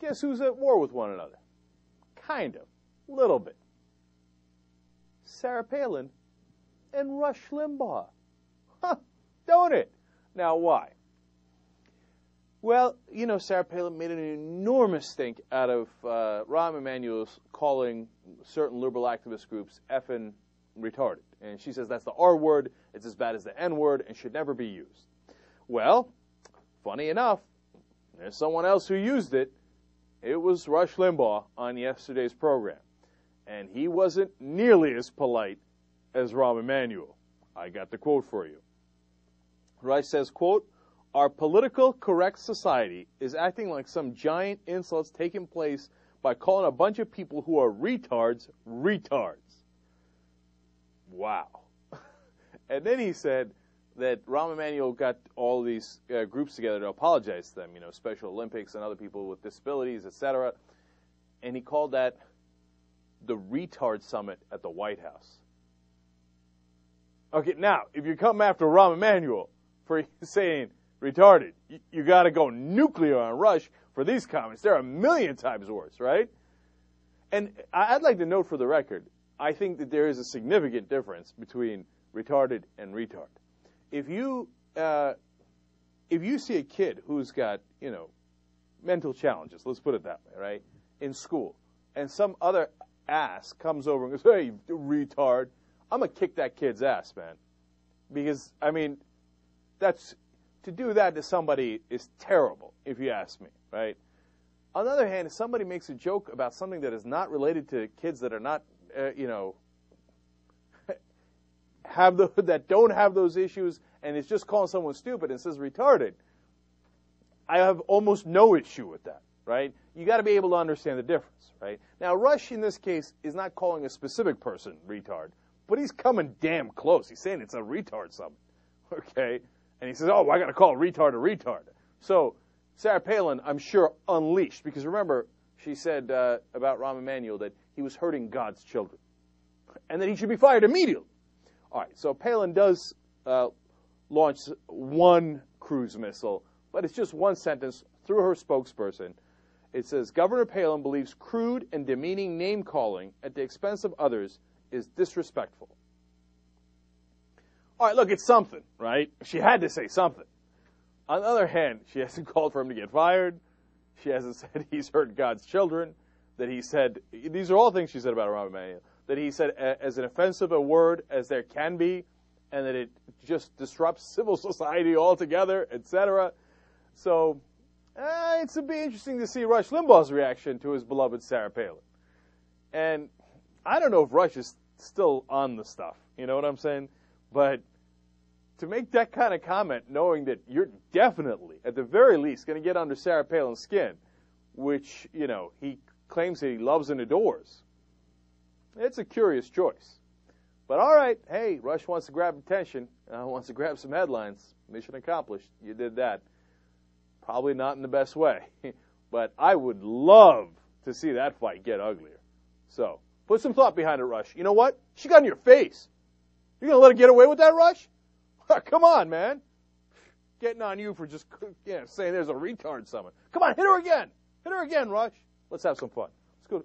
Guess who's at war with one another? Kind of. Little bit. Sarah Palin and Rush Limbaugh. Huh, don't it? Now, why? Well, you know, Sarah Palin made an enormous stink out of Rahm Emanuel's calling certain liberal activist groups effing retarded. And she says that's the R word, it's as bad as the N word, and should never be used. Well, funny enough, there's someone else who used it. It was Rush Limbaugh on yesterday's program. And he wasn't nearly as polite as Rahm Emanuel. I got the quote for you. Rush says, quote, "Our political correct society is acting like some giant insults taking place by calling a bunch of people who are retards, retards." Wow. And then he said that Rahm Emanuel got all these groups together to apologize to them, you know, Special Olympics and other people with disabilities, etc. And he called that the retard summit at the White House. Okay, now, if you come after Rahm Emanuel for saying retarded, you got to go nuclear on Rush for these comments. They're a million times worse, right? And I'd like to note for the record, I think that there is a significant difference between retarded and retard. If you see a kid who's got, you know, mental challenges, let's put it that way, right, in school, and some other ass comes over and goes, "Hey, you retard," I'm going to kick that kid's ass, man. Because, I mean, to do that to somebody is terrible, if you ask me, right? On the other hand, if somebody makes a joke about something that is not related to kids that are not, you know, that don't have those issues, and it's just calling someone stupid and says retarded, I have almost no issue with that, right? You got to be able to understand the difference, right? Now, Rush, in this case, is not calling a specific person retard, but he's coming damn close. He's saying it's a retard summit, okay? And he says, oh, I got to call a retard a retard. So Sarah Palin, I'm sure, unleashed, because remember, she said about Rahm Emanuel that he was hurting God's children and that he should be fired immediately. All right, so Palin does launch one cruise missile, but it's just one sentence through her spokesperson. It says, Governor Palin believes crude and demeaning name-calling at the expense of others is disrespectful. All right, look, it's something, right? She had to say something. On the other hand, she hasn't called for him to get fired. She hasn't said he's hurt God's children. That he said, these are all things she said about Rahm Emanuel, that he said as an offensive a word as there can be, and that it just disrupts civil society altogether, etc. So it's to be interesting to see Rush Limbaugh's reaction to his beloved Sarah Palin. And I don't know if Rush is still on the stuff, you know what I'm saying? But to make that kind of comment, knowing that you're definitely, at the very least, going to get under Sarah Palin's skin, which, you know, he claims that he loves and adores, it's a curious choice. But all right, hey, Rush wants to grab attention, wants to grab some headlines. Mission accomplished. You did that. Probably not in the best way. But I would love to see that fight get uglier. So, put some thought behind it, Rush. You know what? She got in your face. You're going to let her get away with that, Rush? Come on, man. Getting on you for just saying there's a retard summit. Come on, hit her again. Hit her again, Rush. Let's have some fun. Let's go.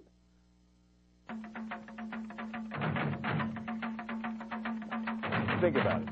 Think about it.